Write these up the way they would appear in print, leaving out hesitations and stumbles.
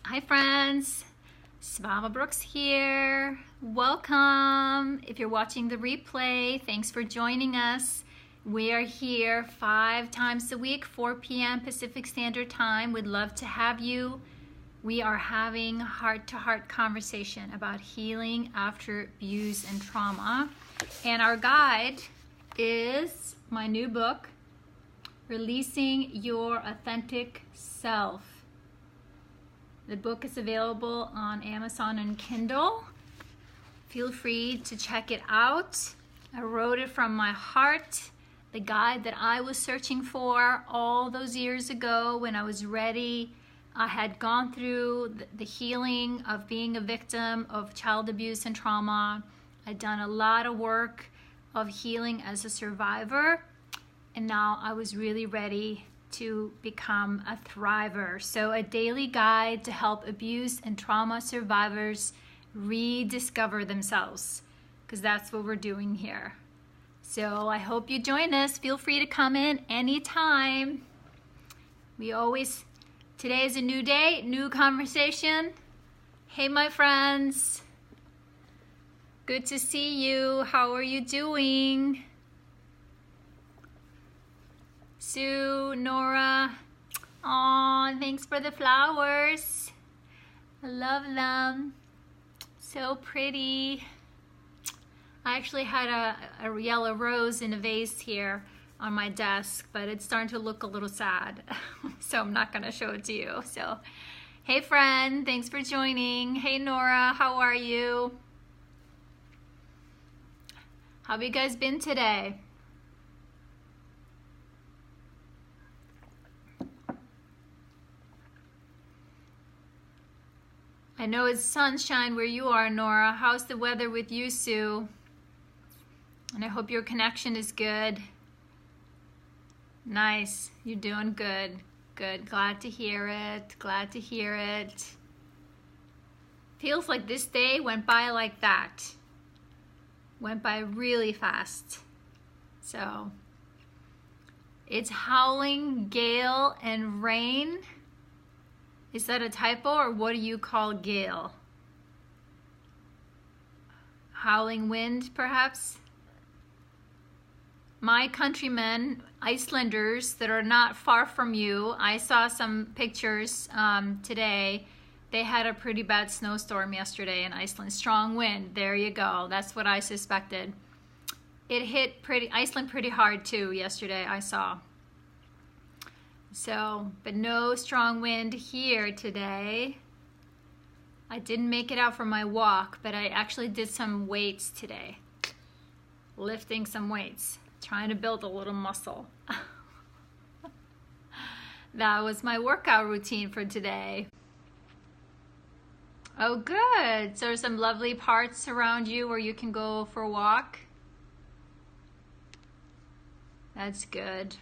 Hi friends, Svava Brooks here. Welcome. If you're watching the replay, thanks for joining us. We are here 5 times a week, 4 p.m. Pacific Standard Time. We'd love to have you. We are having heart-to-heart conversation about healing after abuse and trauma. And our guide is my new book, Releasing Your Authentic Self. The book is available on Amazon and Kindle. Feel free to check it out. I wrote it from my heart, the guide that I was searching for all those years ago when I was ready. I had gone through the healing of being a victim of child abuse and trauma. I'd done a lot of work of healing as a survivor, and now I was really ready to become a thriver. So a daily guide to help abuse and trauma survivors rediscover themselves, because that's what we're doing here. So I hope you join us. Feel free to come in anytime. Today is a new day, new conversation. Hey my friends, good to see you. How are you doing? Sue, Nora, aw, thanks for the flowers. I love them. So pretty. I actually had a yellow rose in a vase here on my desk, but it's starting to look a little sad. So I'm not gonna show it to you. So, hey friend, thanks for joining. Hey Nora, how are you? How have you guys been today? I know it's sunshine where you are, Nora. How's the weather with you, Sue? And I hope your connection is good. Nice. You're doing good. Good. Glad to hear it. Glad to hear it. Feels like this day went by like that. Went by really fast. So, it's howling, gale, and rain. Is that a typo, or what do you call gale? Howling wind, perhaps? My countrymen, Icelanders that are not far from you, I saw some pictures today. They had a pretty bad snowstorm yesterday in Iceland. Strong wind, there you go. That's what I suspected. It hit Iceland pretty hard too yesterday, I saw. So, but no strong wind here today. I didn't make it out for my walk, but I actually did some weights today. Lifting some weights, trying to build a little muscle. That was my workout routine for today. Oh, good. So there's some lovely parts around you where you can go for a walk. That's good.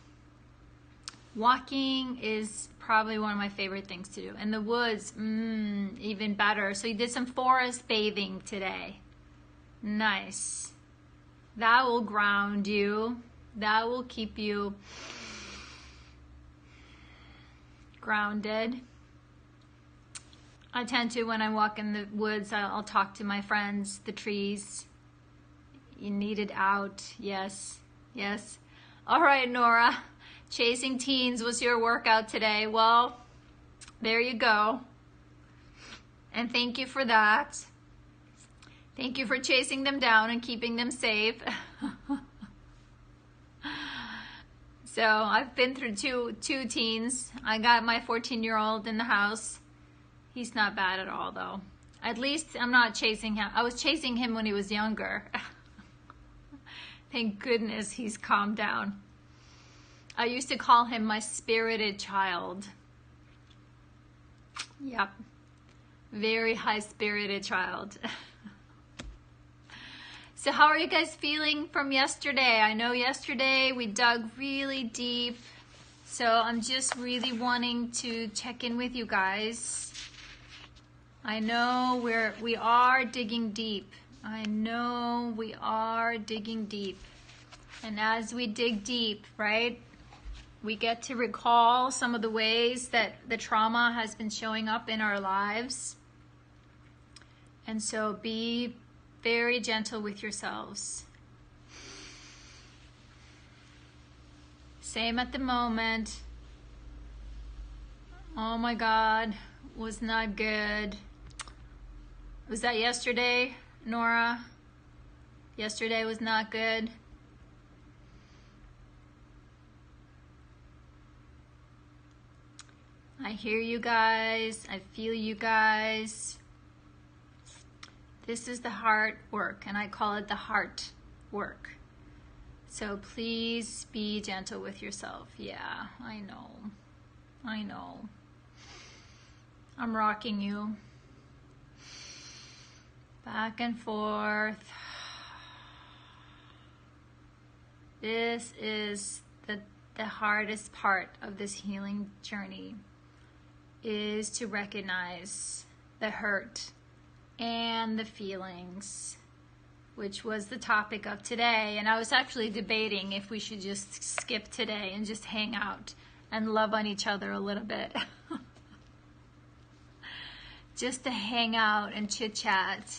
Walking is probably one of my favorite things to do. And the woods, even better. So you did some forest bathing today. Nice. That will ground you. That will keep you grounded. I tend to, when I walk in the woods, I'll talk to my friends, the trees. You need it out. Yes. Yes. All right, Nora. Chasing teens was your workout today. Well, there you go. And thank you for that. Thank you for chasing them down and keeping them safe. So I've been through two teens. I got my 14-year-old in the house. He's not bad at all though. At least I'm not chasing him. I was chasing him when he was younger. Thank goodness he's calmed down. I used to call him my spirited child. Yep. Very high-spirited child. So how are you guys feeling from yesterday? I know yesterday we dug really deep. So I'm just really wanting to check in with you guys. I know we are digging deep. I know we are digging deep. And as we dig deep, right? We get to recall some of the ways that the trauma has been showing up in our lives. And so be very gentle with yourselves. Same at the moment. Oh my God, was not good. Was that yesterday, Nora? Yesterday was not good. I hear you guys. I feel you guys. This is the heart work, and I call it the heart work. So please be gentle with yourself. Yeah, I know. I know. I'm rocking you. Back and forth. This is the hardest part of this healing journey, is to recognize the hurt and the feelings, which was the topic of today. And I was actually debating if we should just skip today and just hang out and love on each other a little bit. Just to hang out and chit chat.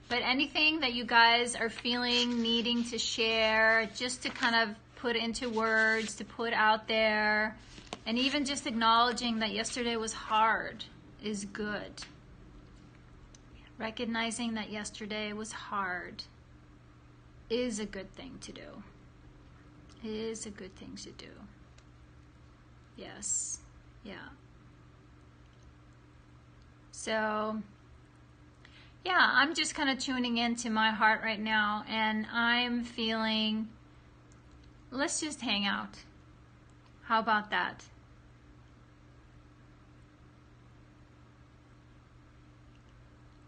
But anything that you guys are feeling, needing to share, just to kind of put into words, to put out there, and even just acknowledging that yesterday was hard is good. Recognizing that yesterday was hard is a good thing to do. Is a good thing to do. Yes. Yeah. So, yeah, I'm just kind of tuning into my heart right now, and I'm feeling, let's just hang out. How about that?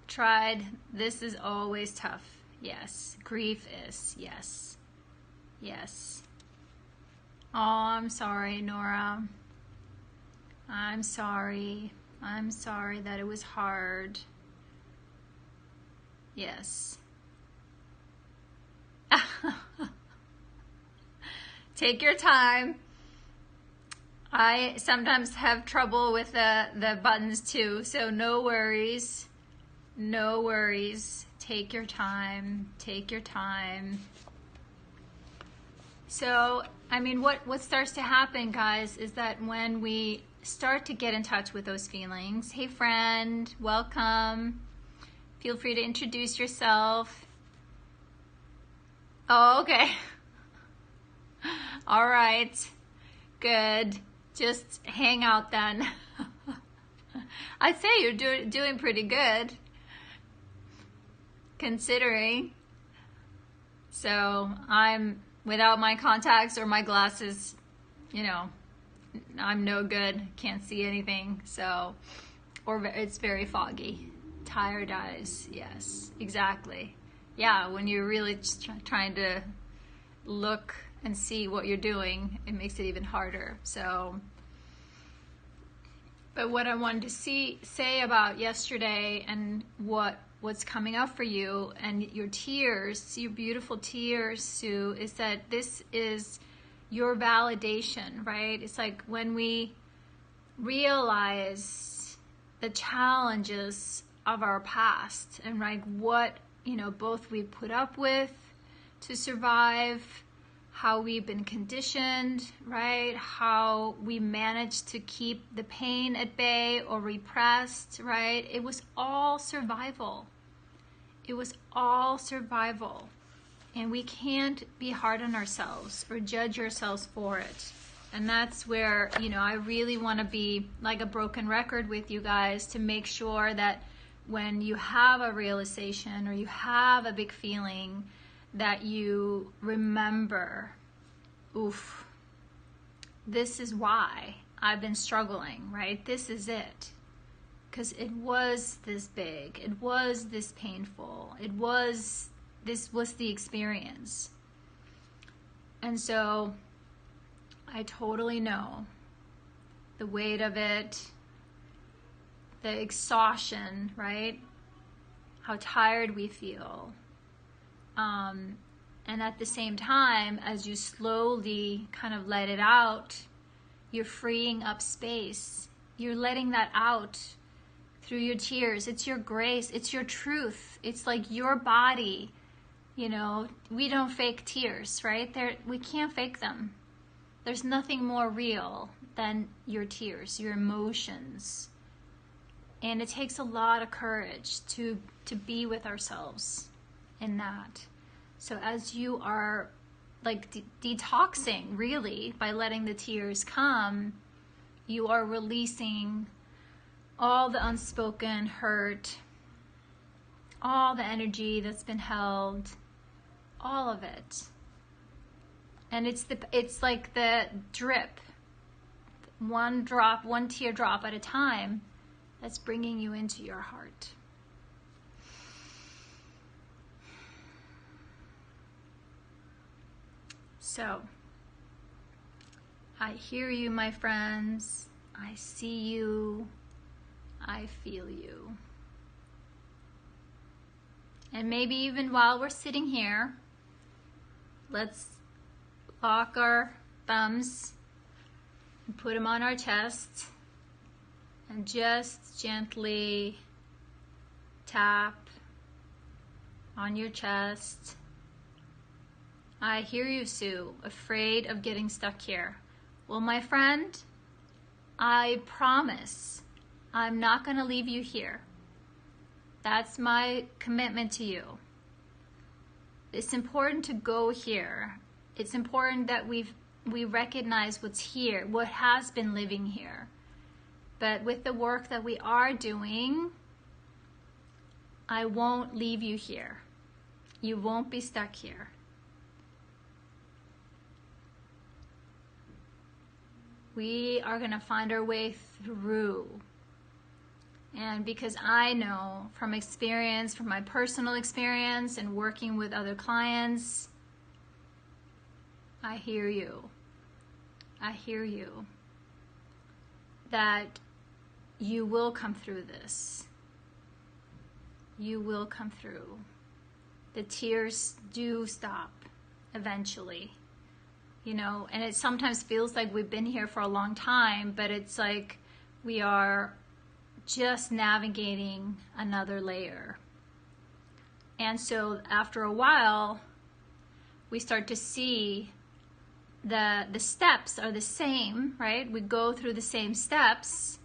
Tried. This is always tough. Yes. Grief is. Yes. Yes. Oh, I'm sorry, Nora. I'm sorry. I'm sorry that it was hard. Yes. Take your time. I sometimes have trouble with the buttons too, so no worries. No worries. Take your time. Take your time. So, I mean, what starts to happen, guys, is that when we start to get in touch with those feelings, hey friend, welcome. Feel free to introduce yourself. Oh, okay. All right. Good. Just hang out then. I'd say you're doing pretty good, considering. So I'm, without my contacts or my glasses, you know, I'm no good. Can't see anything. So, or it's very foggy. Tired eyes. Yes, exactly. Yeah, when you're really just trying to look and see what you're doing, it makes it even harder. So, but what I wanted to say about yesterday and what's coming up for you and your tears, your beautiful tears, Sue, is that this is your validation, right? It's like when we realize the challenges of our past and like what, you know, both we put up with to survive, how we've been conditioned, right? How we managed to keep the pain at bay or repressed, right? It was all survival. It was all survival. And we can't be hard on ourselves or judge ourselves for it. And that's where, you know, I really want to be like a broken record with you guys to make sure that when you have a realization or you have a big feeling, that you remember, oof, this is why I've been struggling, right? This is it. Because it was this big. It was this painful. This was the experience. And so I totally know the weight of it, the exhaustion, right? How tired we feel. And at the same time, as you slowly kind of let it out, you're freeing up space. You're letting that out through your tears. It's your grace. It's your truth. It's like your body. You know, we don't fake tears, right? We can't fake them. There's nothing more real than your tears, your emotions. And it takes a lot of courage to be with ourselves in that. So as you are like detoxing, really, by letting the tears come, you are releasing all the unspoken hurt, all the energy that's been held, all of it. And it's like the drip, one drop, one teardrop at a time, that's bringing you into your heart. So, I hear you, my friends. I see you. I feel you. And maybe even while we're sitting here, let's lock our thumbs and put them on our chest and just gently tap on your chest. I hear you, Sue, afraid of getting stuck here. Well, my friend, I promise I'm not going to leave you here. That's my commitment to you. It's important to go here. It's important that we recognize what's here, what has been living here. But with the work that we are doing, I won't leave you here. You won't be stuck here. We are going to find our way through. And because I know from experience, from my personal experience and working with other clients, I hear you. I hear you. That you will come through this. You will come through. The tears do stop eventually. You know, and it sometimes feels like we've been here for a long time, but it's like we are just navigating another layer. And so after a while, we start to see the steps are the same, right? We go through the same steps.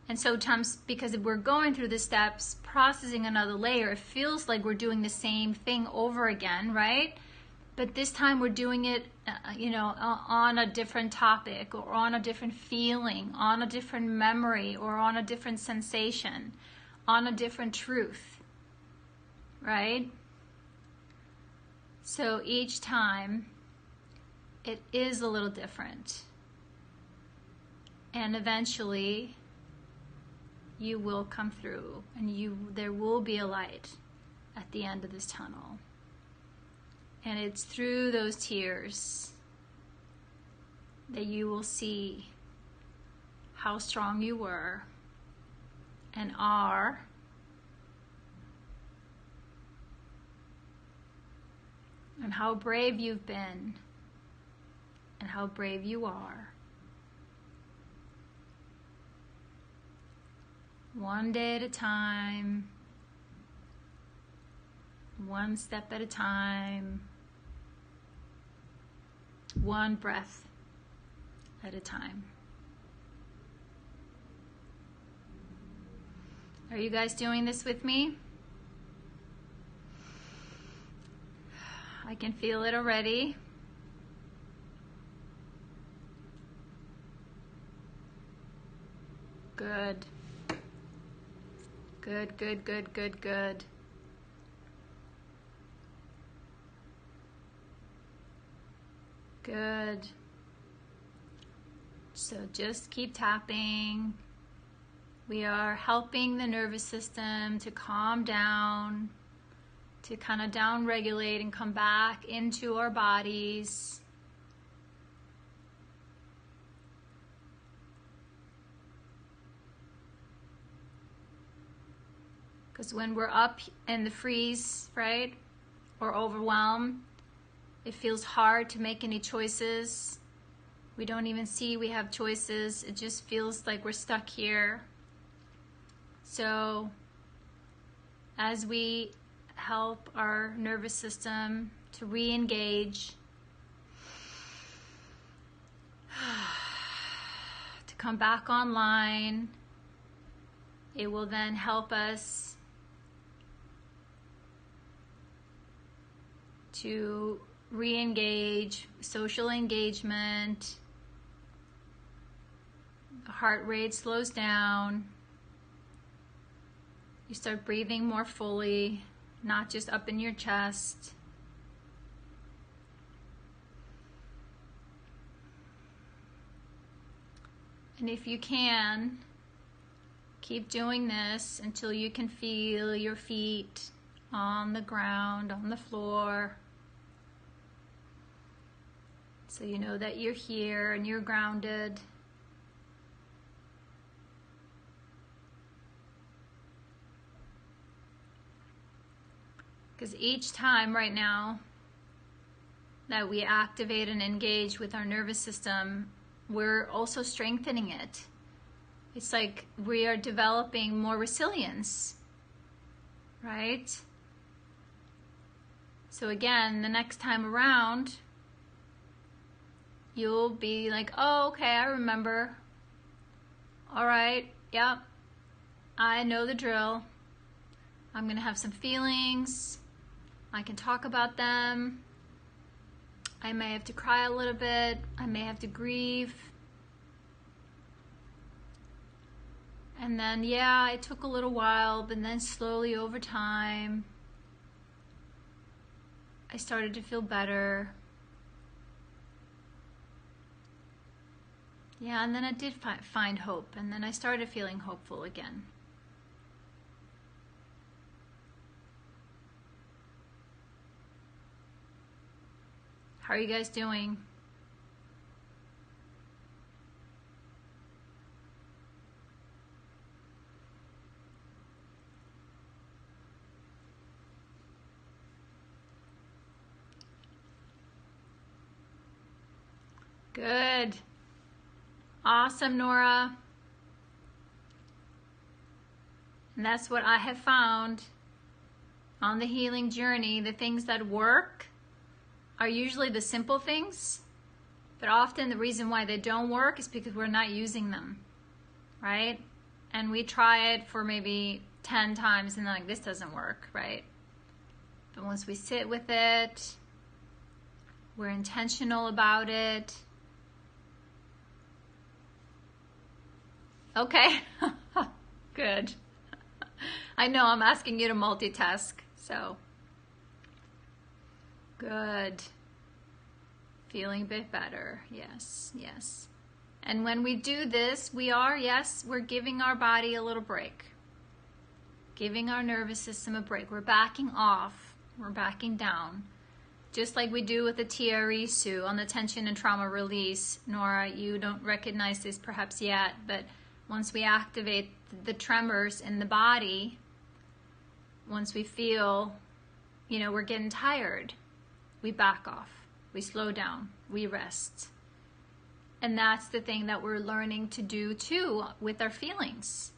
And sometimes because we're going through the steps, processing another layer, it feels like we're doing the same thing over again, right? But this time we're doing it, on a different topic or on a different feeling, on a different memory or on a different sensation, on a different truth, right? So each time it is a little different. And eventually you will come through and there will be a light at the end of this tunnel. And it's through those tears that you will see how strong you were and are, and how brave you've been and how brave you are. One day at a time, one step at a time, one breath at a time. Are you guys doing this with me? I can feel it already. Good. Good, good, good, good, good. Good. So just keep tapping. We are helping the nervous system to calm down, to kind of down-regulate and come back into our bodies. Because when we're up in the freeze, right? or overwhelmed. It feels hard to make any choices. We don't even see we have choices. It just feels like we're stuck here. So as we help our nervous system to re-engage, to come back online, it will then help us to re-engage social engagement. The heart rate slows down. You start breathing more fully, not just up in your chest. And if you can, keep doing this until you can feel your feet on the ground, on the floor. So you know that you're here and you're grounded. Because each time right now that we activate and engage with our nervous system, we're also strengthening it. It's like we are developing more resilience, right? So again, the next time around, you'll be like, oh, okay, I remember. All right, yep, I know the drill. I'm gonna have some feelings. I can talk about them. I may have to cry a little bit. I may have to grieve. And then, yeah, it took a little while, but then slowly over time, I started to feel better. Yeah, and then I did find hope, and then I started feeling hopeful again. How are you guys doing? Good. Awesome, Nora. And that's what I have found on the healing journey. The things that work are usually the simple things, but often the reason why they don't work is because we're not using them, right? And we try it for maybe 10 times and then like, this doesn't work, right? But once we sit with it, we're intentional about it. Okay, good. I know I'm asking you to multitask, so. Good. Feeling a bit better. Yes, yes. And when we do this, we're giving our body a little break. Giving our nervous system a break. We're backing off. We're backing down. Just like we do with the TRE, Sue, on the tension and trauma release. Nora, you don't recognize this perhaps yet, but once we activate the tremors in the body, once we feel, we're getting tired, we back off, we slow down, we rest. And that's the thing that we're learning to do too with our feelings.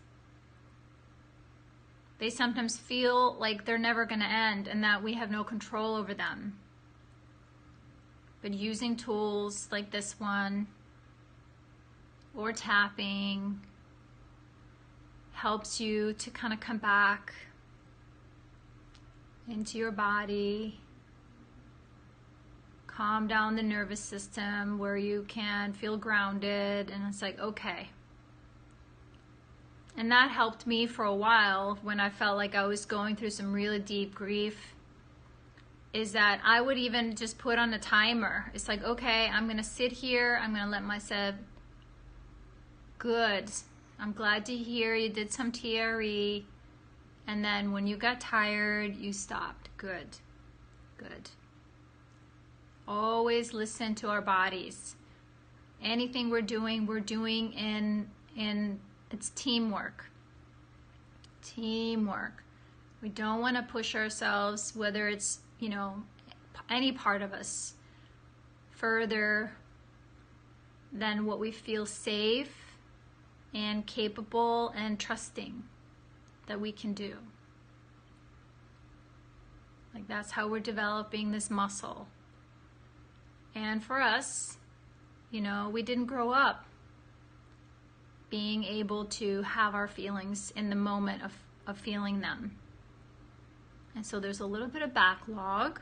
They sometimes feel like they're never going to end and that we have no control over them. But using tools like this one or tapping helps you to kind of come back into your body. Calm down the nervous system where you can feel grounded, and it's like, okay. And that helped me for a while when I felt like I was going through some really deep grief, is that I would even just put on a timer. It's like, okay, I'm gonna sit here, I'm gonna let myself, good. I'm glad to hear you did some TRE, and then when you got tired, you stopped. Good, good. Always listen to our bodies. Anything we're doing in it's teamwork. Teamwork. We don't want to push ourselves, whether it's, you know, any part of us further than what we feel safe and capable and trusting that we can do. Like, that's how we're developing this muscle. And for us, you know, we didn't grow up being able to have our feelings in the moment of feeling them. And so there's a little bit of backlog.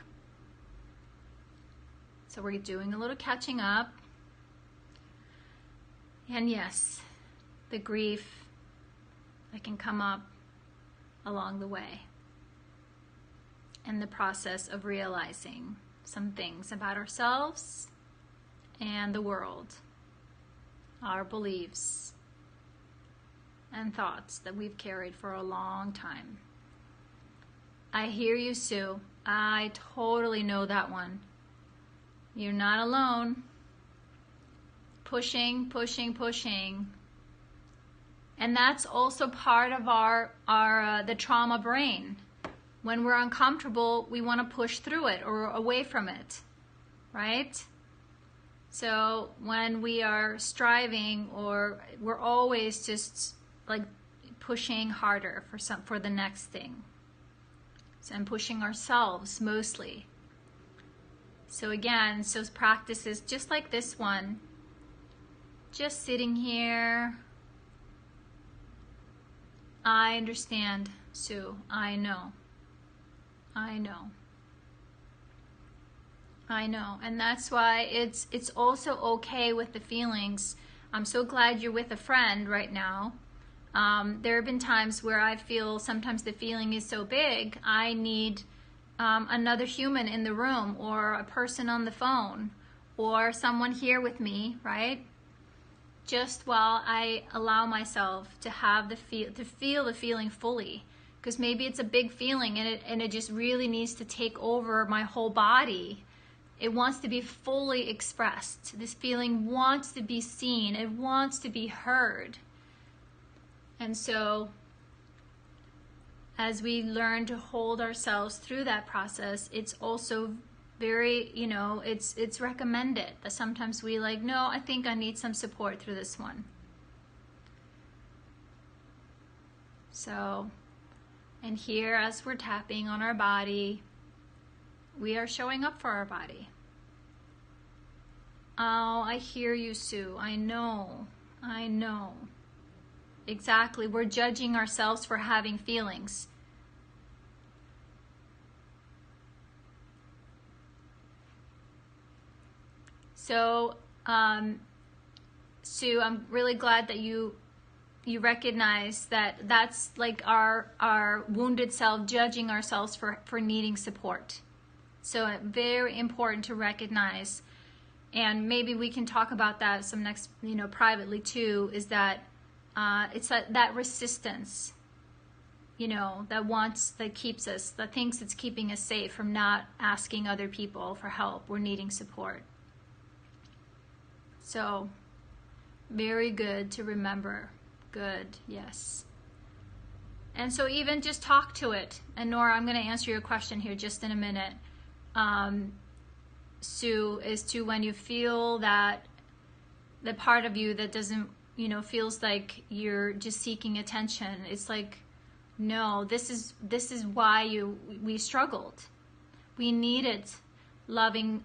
So we're doing a little catching up. And yes, the grief that can come up along the way. And the process of realizing some things about ourselves and the world, our beliefs and thoughts that we've carried for a long time. I hear you, Sue. I totally know that one. You're not alone. Pushing. And that's also part of the trauma brain. When we're uncomfortable, we want to push through it or away from it, right? So when we are striving, or we're always just like pushing harder for the next thing. And pushing ourselves mostly. So again, so practices just like this one, just sitting here. I understand, Sue. I know. And that's why it's also okay with the feelings. I'm so glad you're with a friend right now. There have been times where I feel sometimes the feeling is so big, I need another human in the room, or a person on the phone, or someone here with me, right? Just while I allow myself to have to feel the feeling fully, because maybe it's a big feeling and it just really needs to take over my whole body. It wants to be fully expressed. This feeling wants to be seen. It wants to be heard. And so, as we learn to hold ourselves through that process, it's also very, you know, it's recommended that sometimes we like, no, I think I need some support through this one. So, and here as we're tapping on our body, we are showing up for our body. Oh, I hear you, Sue. I know. Exactly. We're judging ourselves for having feelings. So, Sue, I'm really glad that you recognize that that's like our wounded self judging ourselves for needing support. So very important to recognize, and maybe we can talk about that some next, you know, privately too, is that it's that resistance, you know, that keeps us, that thinks it's keeping us safe from not asking other people for help or needing support. So very good to remember. Good, yes. And so even just talk to it. And Nora, I'm going to answer your question here just in a minute. Sue, is to when you feel that the part of you that doesn't, you know, feels like you're just seeking attention. It's like, no, this is why we struggled. We needed some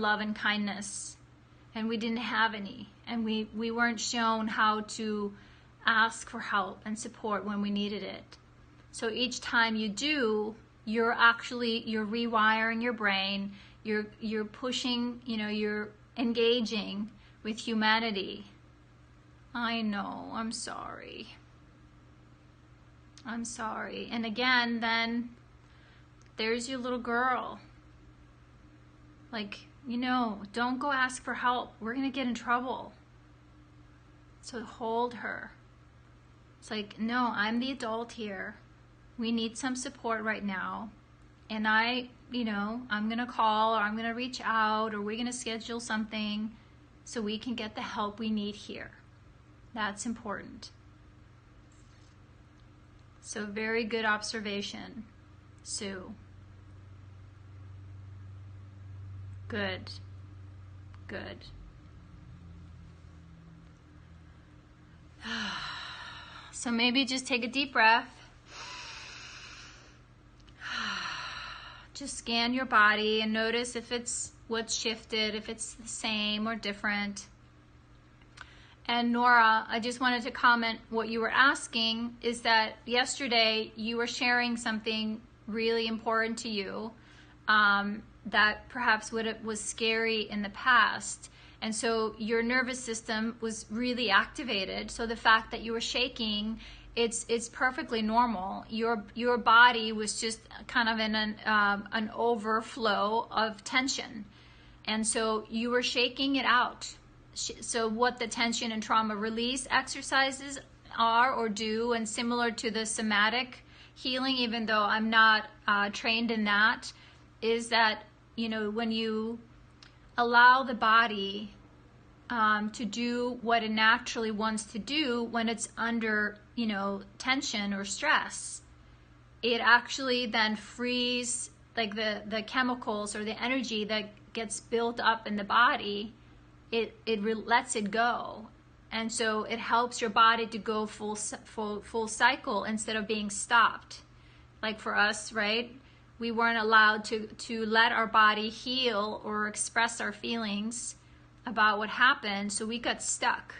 love and kindness, and we didn't have any, and we weren't shown how to ask for help and support when we needed it. So each time you do, you're rewiring your brain, you're pushing, you know, you're engaging with humanity. I know, I'm sorry. And again, then there's your little girl. Like, you know, don't go ask for help. We're going to get in trouble. So hold her. It's like, no, I'm the adult here. We need some support right now. And I'm going to call, or I'm going to reach out, or we're going to schedule something so we can get the help we need here. That's important. So very good observation, Sue. Good. Good. So maybe just take a deep breath. Just scan your body and notice if it's what's shifted, if it's the same or different. And Nora, I just wanted to comment what you were asking is that yesterday you were sharing something really important to you that perhaps was scary in the past. And so your nervous system was really activated. So the fact that you were shaking, it's perfectly normal. Your body was just kind of in an overflow of tension. And so you were shaking it out. So what the tension and trauma release exercises are or do, and similar to the somatic healing, even though I'm not trained in that, is that, you know, when you allow the body to do what it naturally wants to do when it's under, you know, tension or stress, it actually then frees like the chemicals or the energy that gets built up in the body. It lets it go, and so it helps your body to go full cycle instead of being stopped. Like for us, right? We weren't allowed to let our body heal or express our feelings about what happened, so we got stuck.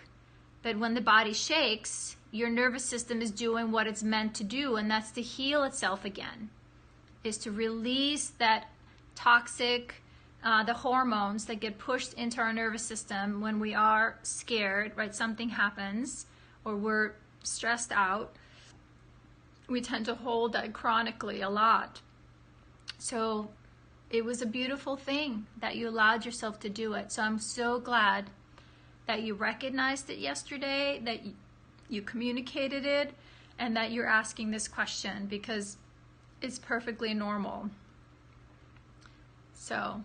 But when the body shakes, your nervous system is doing what it's meant to do, and that's to heal itself again, is to release that toxic, the hormones that get pushed into our nervous system when we are scared, right? Something happens or we're stressed out. We tend to hold that chronically a lot. So it was a beautiful thing that you allowed yourself to do it. So I'm so glad that you recognized it yesterday, that you communicated it, and that you're asking this question, because it's perfectly normal. So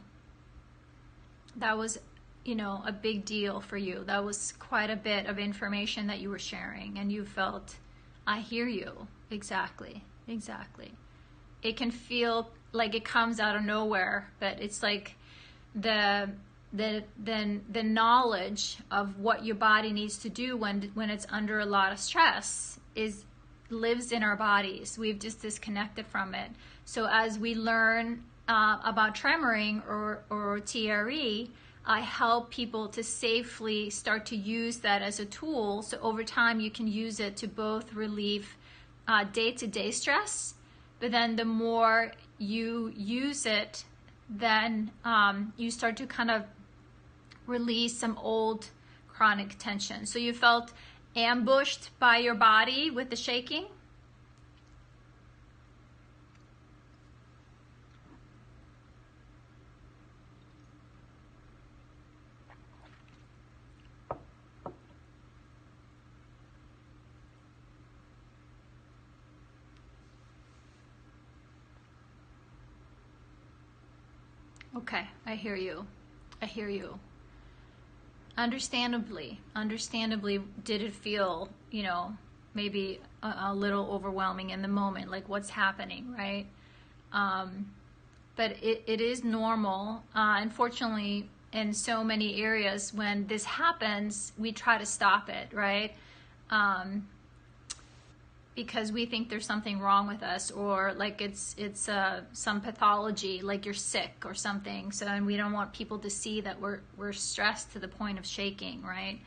that was, you know, a big deal for you. That was quite a bit of information that you were sharing, and you felt, I hear you. Exactly. It can feel like it comes out of nowhere, but it's like the knowledge of what your body needs to do when it's under a lot of stress lives in our bodies. We've just disconnected from it. So as we learn about tremoring or TRE, I help people to safely start to use that as a tool. So over time, you can use it to both relieve day-to-day stress, but then the more you use it, then you start to kind of release some old chronic tension. So you felt ambushed by your body with the shaking? Okay, I hear you. Understandably, did it feel, you know, maybe a little overwhelming in the moment, like what's happening, right? But it is normal. Unfortunately, in so many areas, when this happens, we try to stop it, right? Because we think there's something wrong with us, or like it's some pathology, like you're sick or something. So, and we don't want people to see that we're stressed to the point of shaking, right?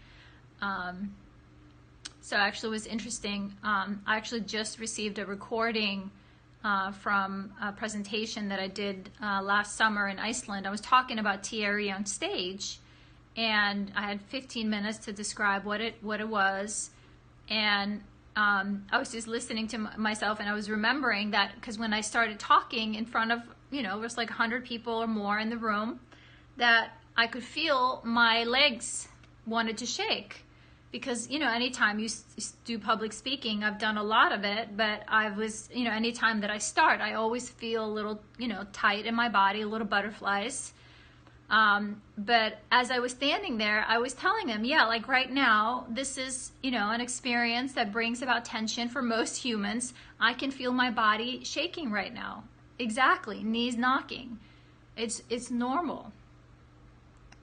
So actually it was interesting. I actually just received a recording from a presentation that I did last summer in Iceland. I was talking about TRE on stage, and I had 15 minutes to describe what it was, and I was just listening to myself, and I was remembering that, because when I started talking in front of, you know, it was like 100 people or more in the room, that I could feel my legs wanted to shake. Because, you know, anytime you do public speaking, I've done a lot of it, but I was, you know, anytime that I start, I always feel a little, you know, tight in my body, a little butterflies. But as I was standing there, I was telling them, yeah, like right now, this is, you know, an experience that brings about tension for most humans. I can feel my body shaking right now. Exactly. Knees knocking. It's normal.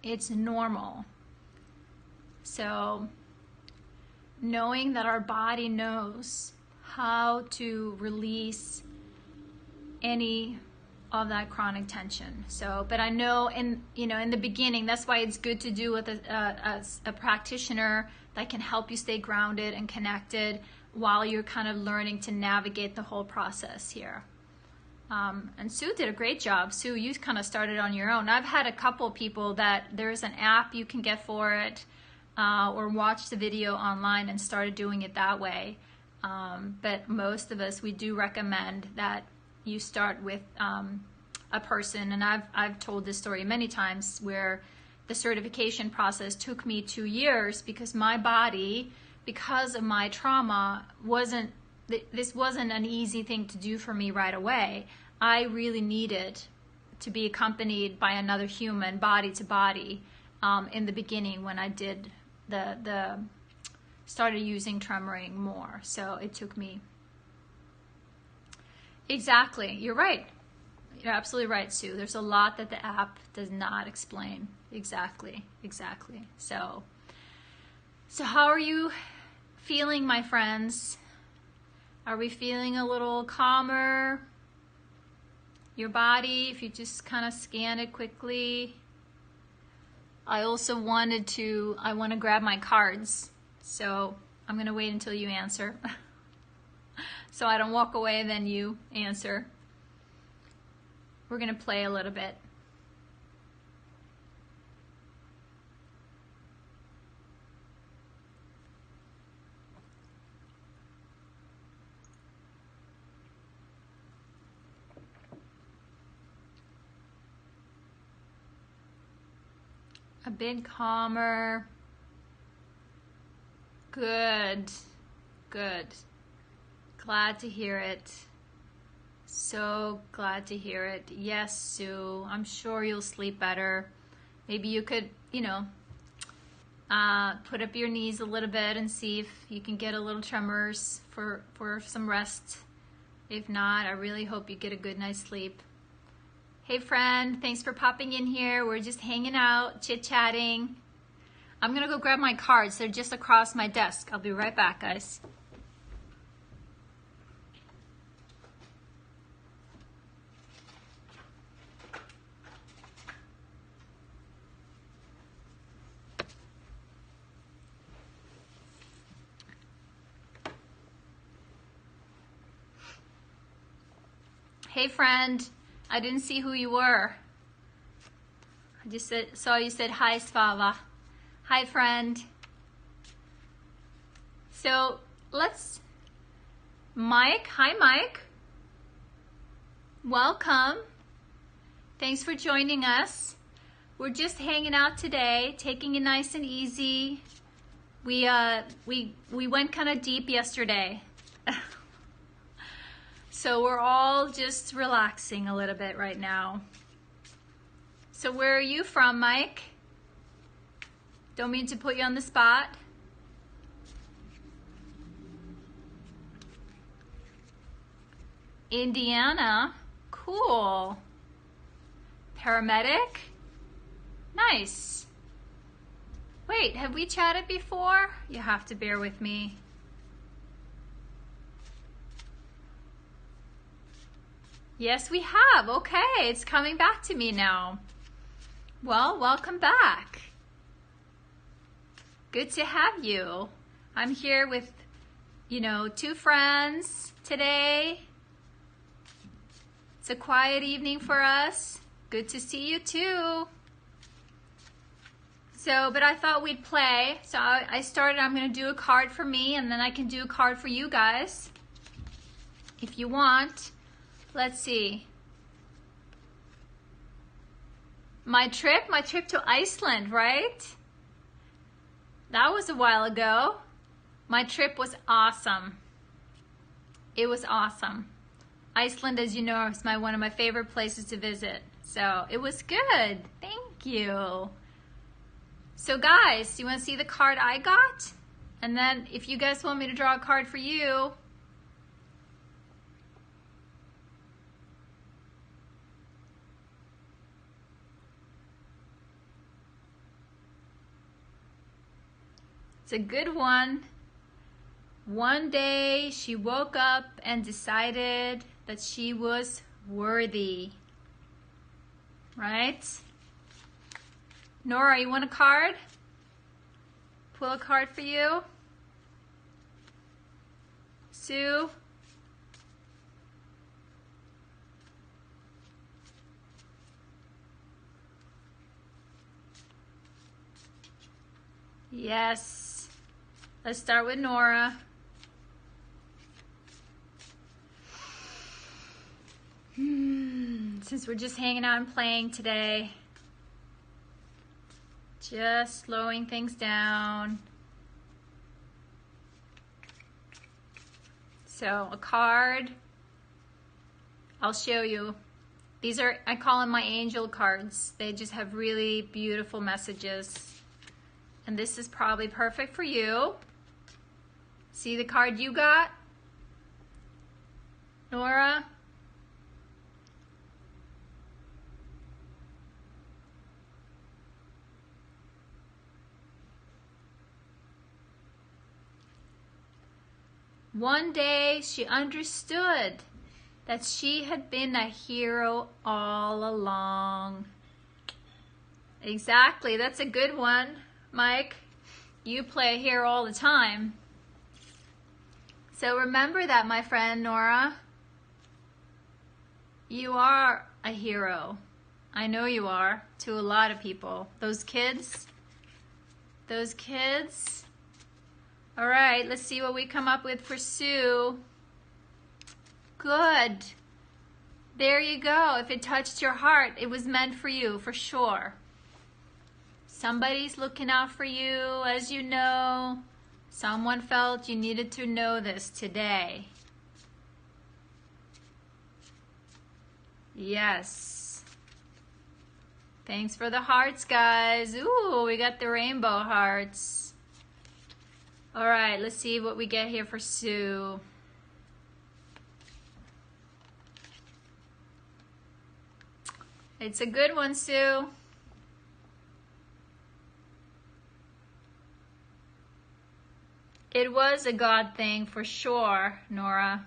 It's normal. So knowing that our body knows how to release any of that chronic tension. So, but I know in the beginning, that's why it's good to do with a practitioner that can help you stay grounded and connected while you're kind of learning to navigate the whole process here. And Sue did a great job. Sue, you kind of started on your own. I've had a couple people that there's an app you can get for it, or watch the video online and started doing it that way. But most of us, we do recommend that you start with a person. And I've told this story many times where the certification process took me 2 years because my body, because of my trauma, this wasn't an easy thing to do for me right away. I really needed to be accompanied by another human, body to body, in the beginning when I did started using tremoring more. So it took me. Exactly, you're right. You're absolutely right, Sue. There's a lot that the app does not explain. Exactly. So how are you feeling, my friends? Are we feeling a little calmer? Your body, if you just kind of scan it quickly. I also want to grab my cards. So I'm going to wait until you answer. So I don't walk away, then you answer. We're going to play a little bit. A bit calmer. Good. Glad to hear it. So glad to hear it. Yes, Sue, I'm sure you'll sleep better. Maybe you could, put up your knees a little bit and see if you can get a little tremors for some rest. If not, I really hope you get a good night's sleep. Hey friend, thanks for popping in here. We're just hanging out, chit-chatting. I'm gonna go grab my cards. They're just across my desk. I'll be right back, guys. Hey friend, I didn't see who you were. I just saw you said hi, Svava. Hi friend. So Mike, hi Mike. Welcome. Thanks for joining us. We're just hanging out today, taking it nice and easy. We went kind of deep yesterday. So we're all just relaxing a little bit right now. So where are you from, Mike? Don't mean to put you on the spot. Indiana, cool. Paramedic, nice. Wait, have we chatted before? You have to bear with me. Yes, we have. Okay, it's coming back to me now. Well, welcome back. Good to have you. I'm here with, 2 friends today. It's a quiet evening for us. Good to see you too. So, but I thought we'd play. So I'm going to do a card for me, and then I can do a card for you guys if you want. Let's see. My trip to Iceland, right? That was a while ago. My trip was awesome. It was awesome. Iceland, as you know, is one of my favorite places to visit. So it was good. Thank you. So guys, you want to see the card I got? And then if you guys want me to draw a card for you, It's a good one. One day she woke up and decided that she was worthy. Right? Nora, you want a card? Pull a card for you. Sue? Yes. Let's start with Nora. Since we're just hanging out and playing today, just slowing things down. So a card, I'll show you. These are, I call them my angel cards. They just have really beautiful messages. And this is probably perfect for you. See the card you got? Nora? One day she understood that she had been a hero all along. Exactly, that's a good one, Mike. You play a hero all the time. So remember that, my friend Nora. You are a hero. I know you are, to a lot of people. Those kids. All right, let's see what we come up with for Sue. Good. There you go. If it touched your heart, it was meant for you, for sure. Somebody's looking out for you, as you know. Someone felt you needed to know this today. Yes. Thanks for the hearts, guys. Ooh, we got the rainbow hearts. All right, let's see what we get here for Sue. It's a good one, Sue. It was a God thing for sure, Nora.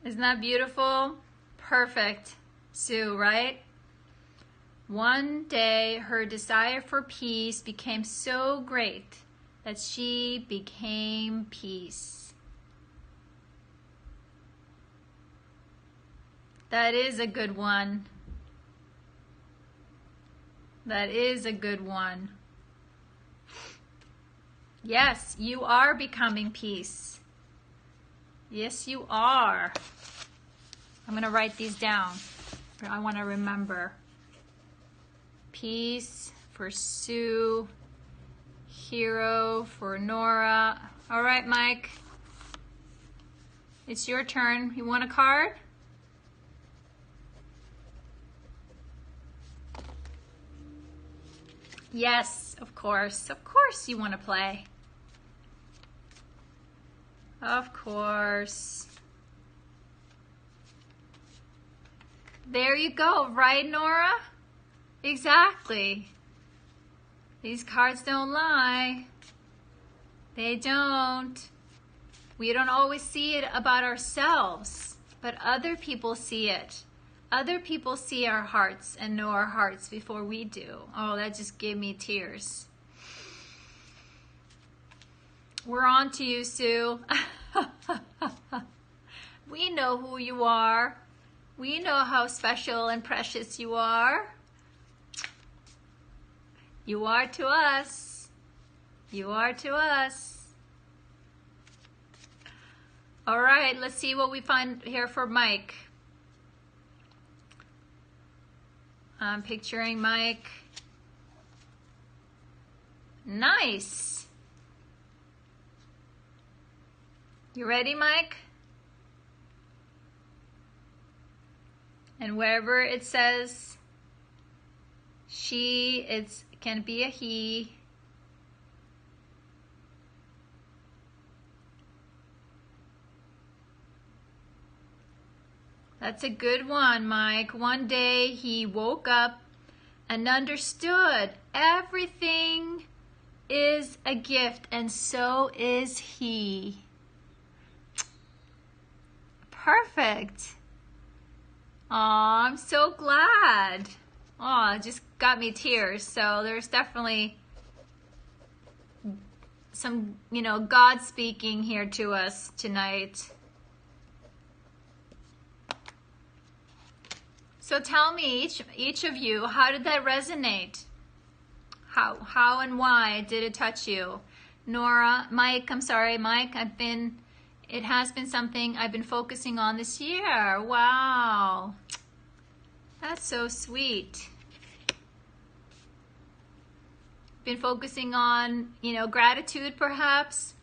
Isn't that beautiful? Perfect, Sue, right? One day, her desire for peace became so great that she became peace. That is a good one. That is a good one. Yes, you are becoming peace. Yes, you are. I'm going to write these down. I want to remember. Peace for Sue. Hero for Nora. All right, Mike. It's your turn. You want a card? Yes, of course. Of course you want to play. Of course. There you go, right, Nora? Exactly. These cards don't lie. They don't. We don't always see it about ourselves, but other people see it. Other people see our hearts and know our hearts before we do. Oh, that just gave me tears. We're on to you, Sue. We know who you are. We know how special and precious you are. You are to us. You are to us. All right, let's see what we find here for Mike. I'm picturing Mike. Nice. You ready, Mike? And wherever it says she, it can be a he. That's a good one, Mike. One day he woke up and understood everything is a gift, and so is he. Perfect. Aw, I'm so glad. Aw, it just got me tears. So there's definitely some, God speaking here to us tonight. So tell me, each of you, how did that resonate? How and why did it touch you? Nora, Mike, I'm sorry, Mike, it has been something I've been focusing on this year. Wow. That's so sweet. Been focusing on, gratitude perhaps.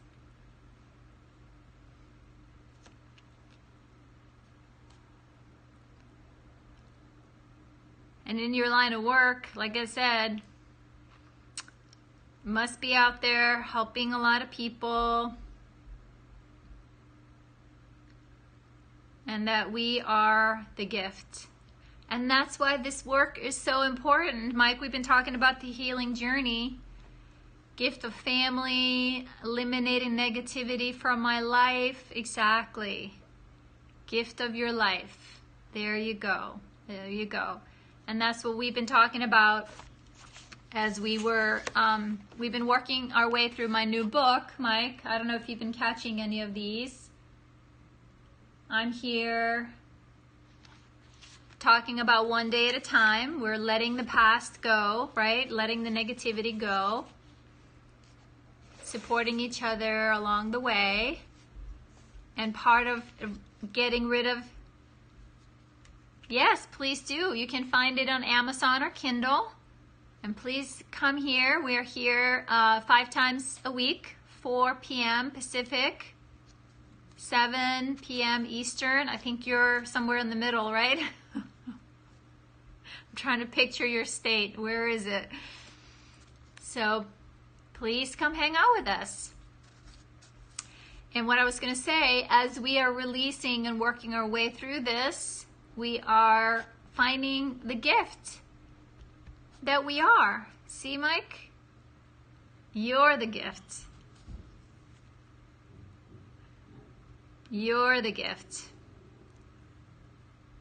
And in your line of work, like I said, must be out there helping a lot of people. And that we are the gift. And that's why this work is so important. Mike, we've been talking about the healing journey. Gift of family, eliminating negativity from my life. Exactly. Gift of your life. There you go. There you go. And that's what we've been talking about as we've been working our way through my new book. Mike, I don't know if you've been catching any of these. I'm here talking about one day at a time. We're letting the past go, right? Letting the negativity go. Supporting each other along the way. And part of getting rid of... Yes, please do. You can find it on Amazon or Kindle. And please come here. We're here 5 times a week, 4 p.m. Pacific, 7 p.m. Eastern. I think you're somewhere in the middle, right? I'm trying to picture your state. Where is it? So please come hang out with us. And what I was going to say, as we are releasing and working our way through this, we are finding the gift that we are. See, Mike? You're the gift. You're the gift.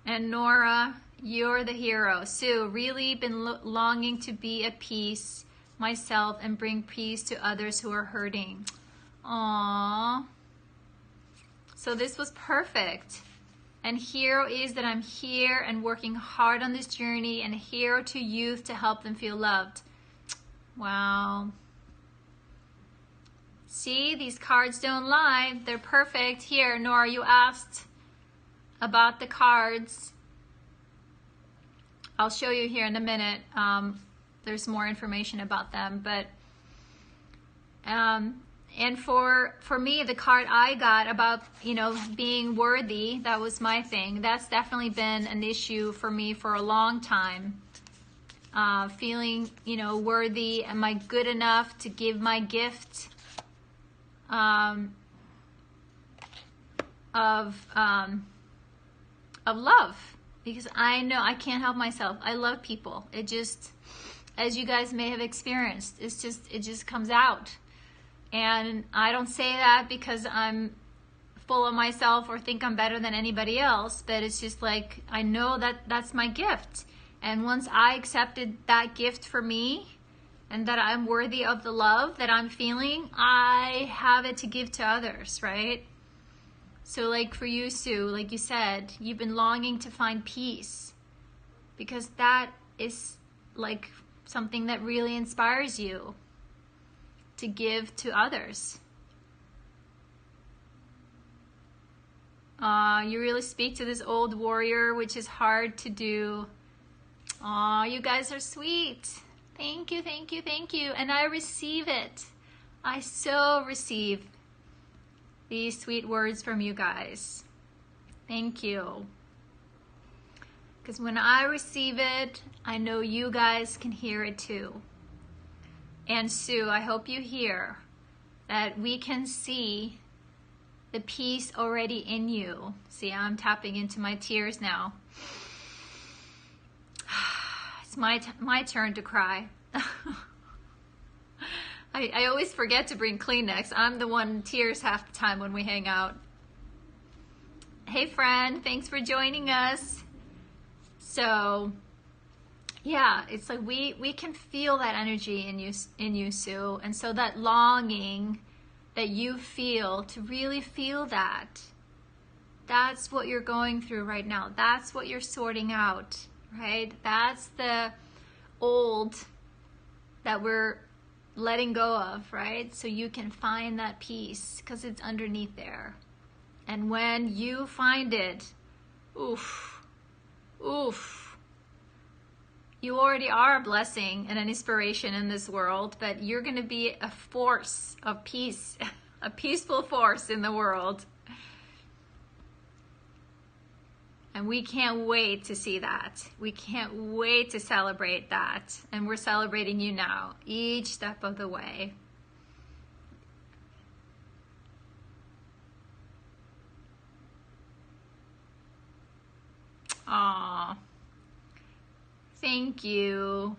And Nora, you're the hero. Sue, really been longing to be at peace myself and bring peace to others who are hurting. Aww. So this was perfect. And hero is that I'm here and working hard on this journey, and hero to youth to help them feel loved. Wow. See, these cards don't lie. They're perfect. Here, Nora, you asked about the cards. I'll show you here in a minute. There's more information about them, but and for me, the card I got about, being worthy, that was my thing. That's definitely been an issue for me for a long time. Feeling, worthy. Am I good enough to give my gift of love? Because I know I can't help myself. I love people. It just, as you guys may have experienced, it just comes out. And I don't say that because I'm full of myself or think I'm better than anybody else, but it's just like, I know that that's my gift. And once I accepted that gift for me and that I'm worthy of the love that I'm feeling, I have it to give to others, right? So like for you, Sue, like you said, you've been longing to find peace because that is like something that really inspires you to give to others. You really speak to this old warrior, which is hard to do. Aw, you guys are sweet. Thank you, thank you, thank you. And I receive it. I so receive these sweet words from you guys. Thank you. Because when I receive it, I know you guys can hear it too. And Sue, I hope you hear that we can see the peace already in you. See, I'm tapping into my tears now. It's my turn to cry. I always forget to bring Kleenex. I'm the one in tears half the time when we hang out. Hey friend, thanks for joining us. So yeah, it's like we can feel that energy in you, Sue. And so that longing that you feel, to really feel that, that's what you're going through right now. That's what you're sorting out, right? That's the old that we're letting go of, right? So you can find that peace because it's underneath there. And when you find it, oof, oof, you already are a blessing and an inspiration in this world, but you're going to be a force of peace, a peaceful force in the world. And we can't wait to see that. We can't wait to celebrate that. And we're celebrating you now, each step of the way. Aw, thank you.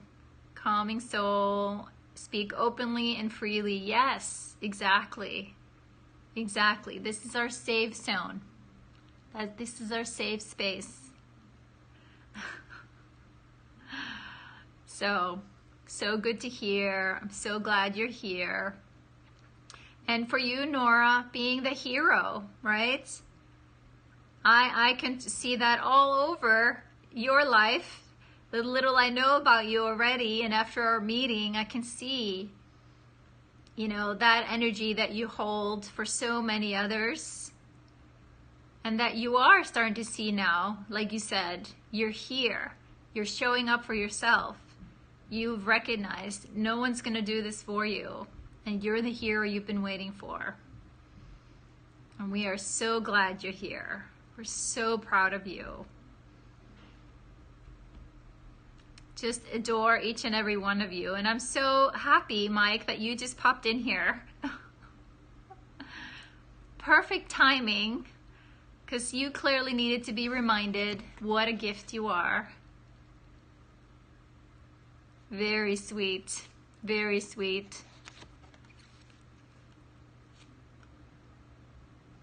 Calming soul, speak openly and freely. Yes, exactly. Exactly. This is our safe zone. This is our safe space. So good to hear. I'm so glad you're here. And for you, Nora, being the hero, right? I can see that all over your life. The little I know about you already, and after our meeting, I can see, you know, that energy that you hold for so many others. And that you are starting to see now, like you said, you're here. You're showing up for yourself. You've recognized no one's going to do this for you. And you're the hero you've been waiting for. And we are so glad you're here. We're so proud of you. Just adore each and every one of you. And I'm so happy, Mike, that you just popped in here. Perfect timing. Because you clearly needed to be reminded what a gift you are. Very sweet. Very sweet.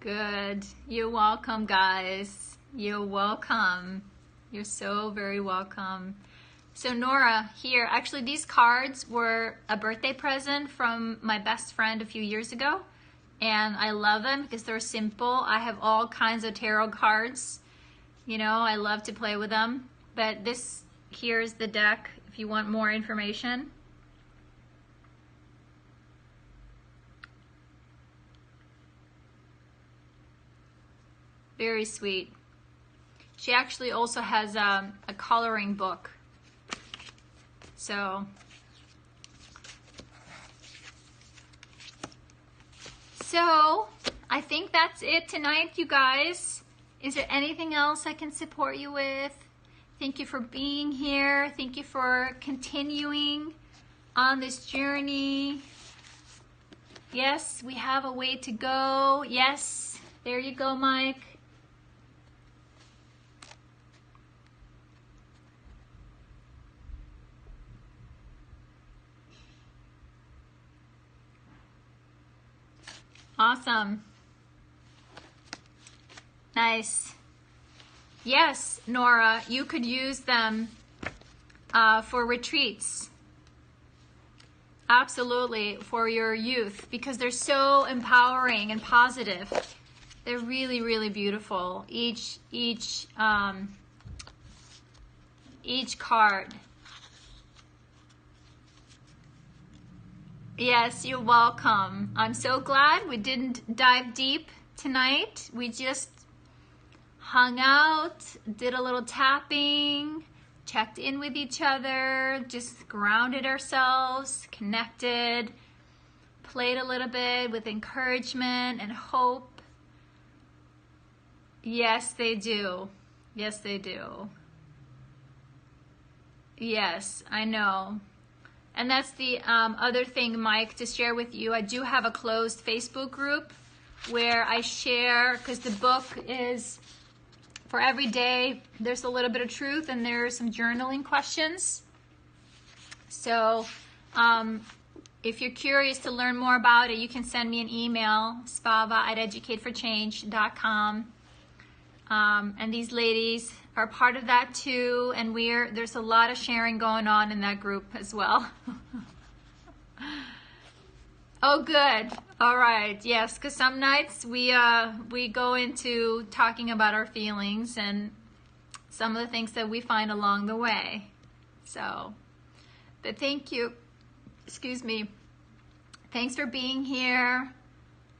Good. You're welcome, guys. You're welcome. You're so very welcome. So Nora, here, actually these cards were a birthday present from my best friend a few years ago. And I love them because they're simple. I have all kinds of tarot cards. You know, I love to play with them. But this here is the deck if you want more information. Very sweet. She actually also has a coloring book. So I think that's it tonight, you guys. Is there anything else I can support you with? Thank you for being here. Thank you for continuing on this journey. Yes, we have a way to go. Yes, there you go, Mike. Awesome. Nice. Yes, Nora, you could use them for retreats. Absolutely, for your youth, because they're so empowering and positive. They're really, really beautiful. Each card. Yes, you're welcome. I'm so glad we didn't dive deep tonight. We just hung out, did a little tapping, checked in with each other, just grounded ourselves, connected, played a little bit with encouragement and hope. Yes, they do. Yes, they do. Yes, I know. And that's the other thing, Mike, to share with you. I do have a closed Facebook group where I share, because the book is for every day. There's a little bit of truth, and there's some journaling questions. So if you're curious to learn more about it, you can send me an email, svava@educateforchange.com. And these ladies are part of that too, and there's a lot of sharing going on in that group as well. Oh, good. All right. Yes, because some nights we go into talking about our feelings and some of the things that we find along the way. So, but thank you. Excuse me. Thanks for being here.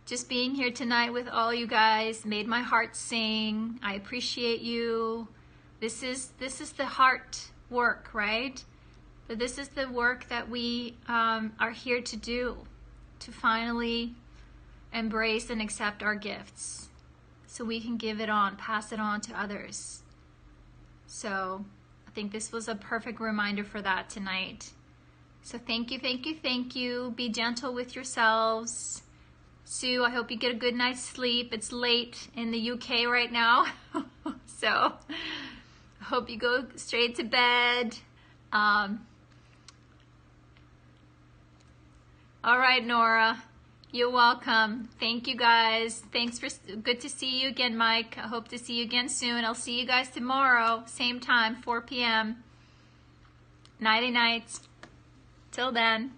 Just being here tonight with all you guys made my heart sing. I appreciate you. This is the heart work, right? But this is the work that we are here to do, to finally embrace and accept our gifts so we can give it on, pass it on to others. So I think this was a perfect reminder for that tonight. So thank you, thank you, thank you. Be gentle with yourselves. Sue, I hope you get a good night's sleep. It's late in the UK right now. So I hope you go straight to bed. All right, Nora, you're welcome. Thank you guys. Good to see you again, Mike. I hope to see you again soon. I'll see you guys tomorrow, same time, 4 p.m. Nighty nights. Till then.